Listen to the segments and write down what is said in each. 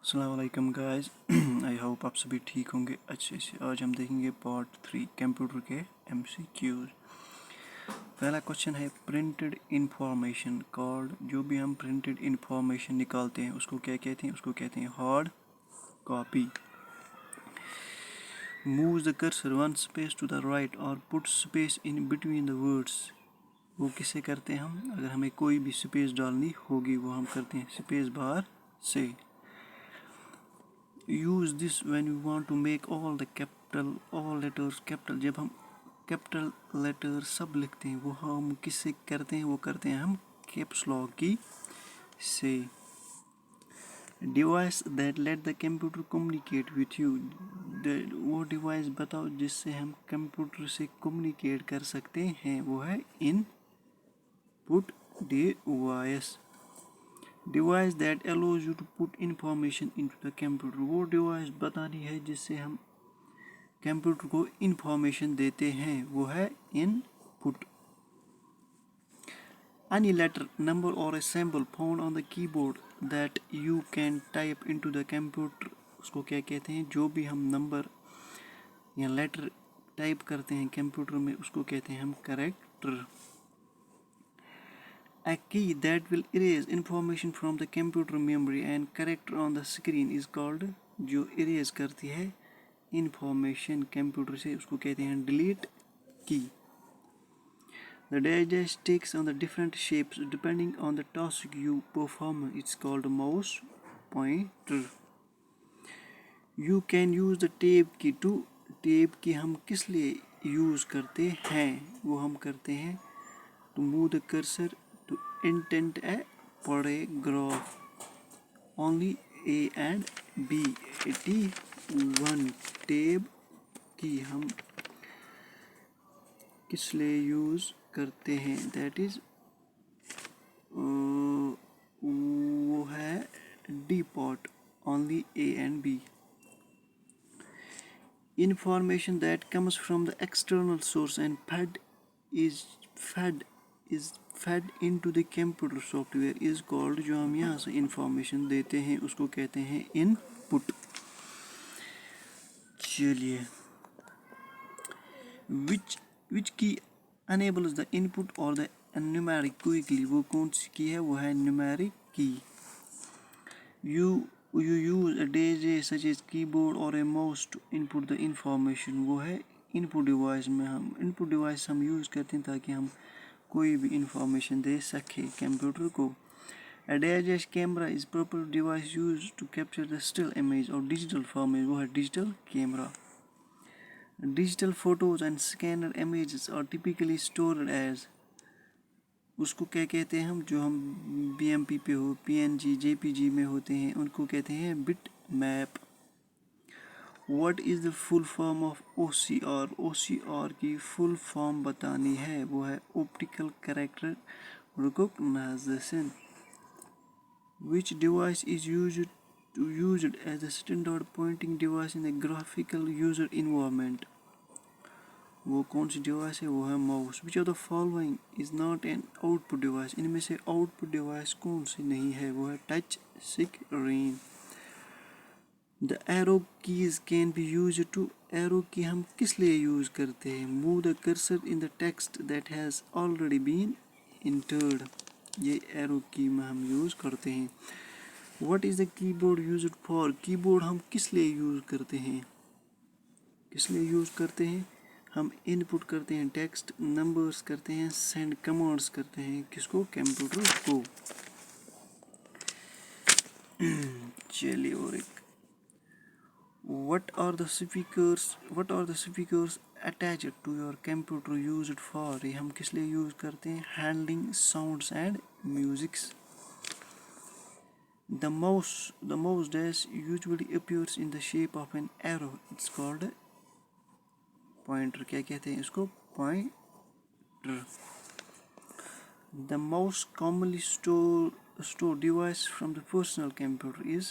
अस्सलाम वालेकुम guys. I hope आप सभी ठीक होंगे अच्छे से। आज हम देखेंगे पार्ट 3 कंप्यूटर के MCQs। पहला क्वेश्चन है प्रिंटेड इंफॉर्मेशन कॉल्ड। जो भी हम प्रिंटेड इंफॉर्मेशन निकालते हैं उसको क्या कहते हैं? उसको कहते हैं hard copy. Move the cursor one space to the right और put space in between the words. वो किससे करते हैं हम? अगर हमें कोई भी स्पेस डालनी होगी वो हम करते हैं स्पेस बार से। Use this when you want to make all letters capital. जब हम कैपिटल लेटर सब लिखते हैं वो हम किससे करते हैं? वो करते हैं हम कैप्स लॉक की से। Device that let the computer communicate with you. वो डिवाइस बताओ जिससे हम कंप्यूटर से कम्युनिकेट कर सकते हैं। वो है input device. Device that allows you to put information into the computer. वो डिवाइस बतानी है जिससे हम कंप्यूटर को इंफॉर्मेशन देते हैं। वो है input. Any letter, number or a symbol found on the keyboard that you can type into the computer, उसको क्या कहते हैं? जो भी हम नंबर या लेटर टाइप करते हैं कंप्यूटर में उसको कहते हैं हम character. A key that will erase information from the computer memory and character on the screen is called। जो erase करती है information कंप्यूटर से उसको कहते हैं delete key। The digest takes on the different shapes depending on the task you perform. It's called mouse pointer. You can use the tab key to। tab की हम किस लिए यूज़ करते हैं? वो हम करते हैं to move the cursor to indent a paragraph. Only A and B। 81 tab की हम किस लिए यूज़ करते हैं? दैट इज़ वो है D pot. Only A and B। Information that comes from the external source and is fed into the computer software is called। जो हम यहाँ से इंफॉर्मेशन देते हैं उसको कहते हैं इनपुट। चलिए, which key enables the input or the numeric quickly। वो कौन सी की है? वो है numeric key। You use a device such as keyboard or a mouse to input the information। वो है इनपुट डिवाइस में हम इनपुट डिवाइस हम यूज़ करते हैं ताकि हम कोई भी इंफॉर्मेशन दे सके कंप्यूटर को। A DIGS camera is proper device used to capture the still image or digital form। वो है digital camera. Digital photos and scanner images are typically stored as। उसको क्या कहते हैं हम? जो हम BMP पे हो, PNG, JPG में होते हैं उनको कहते हैं bit map. What is the full form of OCR? OCR की फुल फॉर्म बतानी है। वो है optical character recognition. Which device is used as a standard pointing device in a graphical user environment? वो कौन सी डिवाइस है? वो है mouse. Which of the following is not an output device? इनमें से आउटपुट डिवाइस कौन सी नहीं है? वो है touch screen. The arrow keys can be used to। arrow की हम किस लिए यूज़ करते हैं? Move the cursor in the text that has already been entered। ये arrow की में हम यूज़ करते हैं। What is the keyboard used for? Keyboard हम किस लिए यूज़ करते हैं? किस लिए यूज़ करते हैं? हम इनपुट करते हैं टेक्स्ट, नंबर्स करते हैं, सेंड कमांड्स करते हैं। किसको? कंप्यूटर को। चलिए, और एक What are the speakers attached to your computer used for? ये हम किस लिए यूज़ करते हैं? Handling sounds and musics। The mouse dash usually appears in the shape of an arrow। It's called pointer। क्या कहते हैं इसको? Pointer। The most commonly stored device from the personal computer is।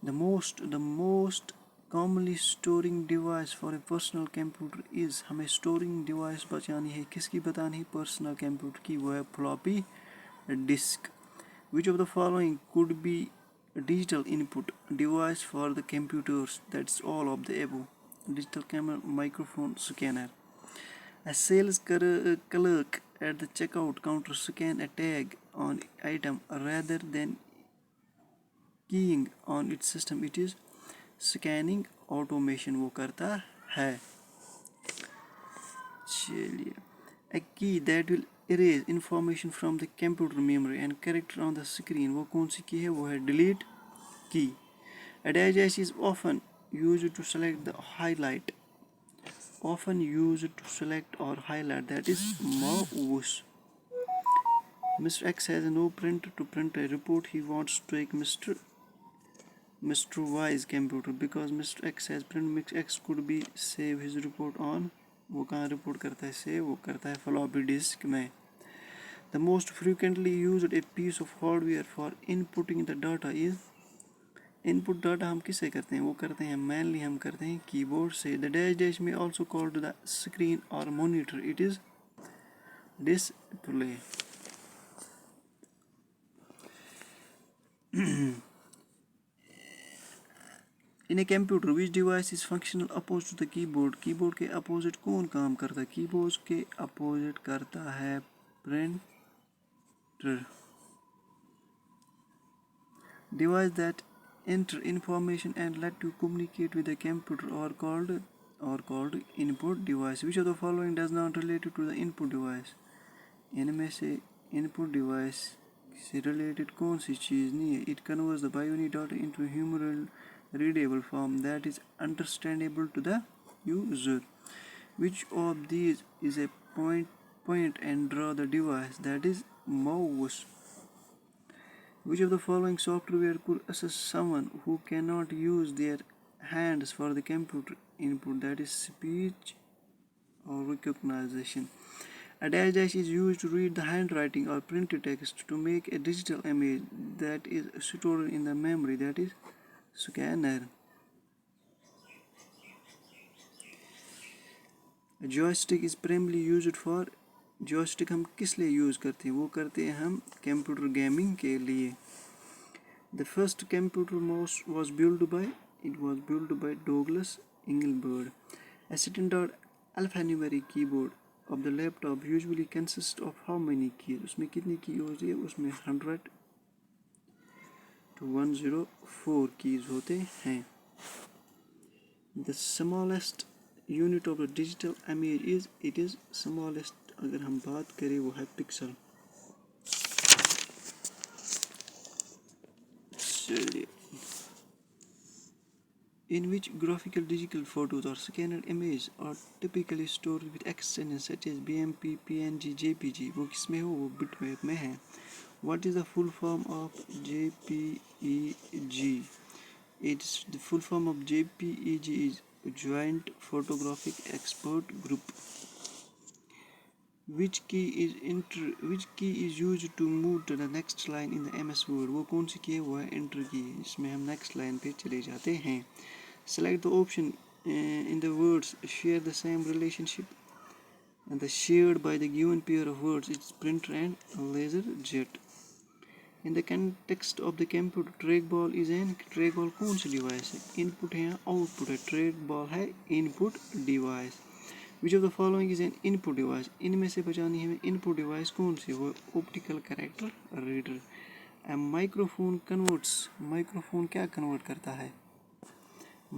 The most commonly storing device for a personal computer is। हमें storing device बचानी है। किसकी बतानी है? personal computer की। वो है floppy disk। Which of the following could be digital input device for the computers. That's all of the above. Digital camera, microphone, scanner. A sales clerk at the checkout counter scan a tag on item rather than keying on its system. It is scanning automation वो करता है. चलिए. A key that will erase information from the computer memory and character on the screen. वो कौन सी की है? वो है delete key. A dash is often used to select the highlight. Often used to select or highlight. That is mouse. Mr. X has no printer to print a report. He wants to take Mr. Y's computer because Mr. X has print. Mr. X could be save his report on. वो कहाँ report करता है? Save वो करता है floppy disk में. The most frequently used a piece of hardware for inputting the data is. Input data हम किससे करते हैं? वो करते हैं mainly हम करते हैं कीबोर्ड से. The dash में also called the screen or monitor. It is display. In a computer, which device is functional opposed to the keyboard? Keyboard के अपोजिट कौन काम करता है? कीबोर्ड के अपोजिट करता है printer. Device that enter information and let you communicate with the computer are called input device. Which of the following does not relate to the input device? इनमें से input device से related कौन सी चीज़ नहीं है? It converts the binary data into human readable form that is understandable to the user. Which of these is a point and draw the device? That is mouse. Which of the following software could assist someone who cannot use their hands for the computer input? That is speech or recognition. A dash is used to read the handwriting or printed text to make a digital image that is stored in the memory. That is scanner. A joystick is primarily used for. joystick हम किस लिए use करते हैं? वो करते हैं हम computer gaming के लिए. The first computer mouse was built by Douglas Engelbart. A standard alphanumeric keyboard of the laptop usually consists of how many keys? उसमें कितनी की होती है? उसमें 100 to 104 keys होते हैं. The smallest unit of the digital image is. It is smallest. अगर हम बात करें वो है पिक्सल. चलिए. In which graphical digital photos or scanned images are typically stored with extensions such as BMP, PNG, JPG? वो किस में हो? वो bitmap में है. What is the full form of JPEG? It's the full form of JPEG is Joint Photographic Expert Group. Which key is used to move to the next line in the MS Word? वो कौन सी की है? वो है Enter की. इसमें हम next line पे चले जाते हैं. Select the option in the words share the same relationship and the shared by the given pair of words. It's printer and laser jet. In the context of the computer, trackball is an. trackball कौन सी device है? Input है या output है? trackball है input device. Which of the following is an input device? इनमें से बचानी है input device कौन सी? वो optical character reader. A microphone converts. microphone क्या convert करता है?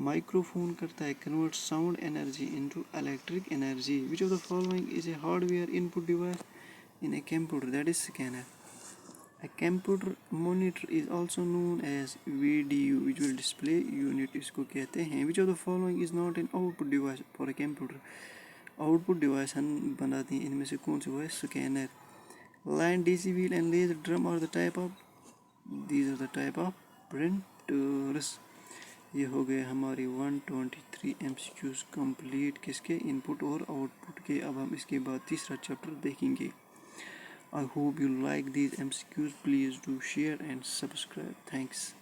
microphone करता है convert sound energy into electric energy. Which of the following is a hardware input device in a computer? That is scanner. A computer monitor is also known as VDU, visual display unit इसको कहते हैं. Which of the following is not an output device for a computer? Output device हम बनाते हैं इनमें से कौन सी? वो है scanner. Line daisy wheel and laser drum are the type of. These are the type of printers. ये हो गए हमारे 123 MCQs कंप्लीट. किसके? इनपुट और आउटपुट के. अब हम इसके बाद तीसरा चैप्टर देखेंगे. I hope you like these MCQs. Please do share and subscribe. Thanks.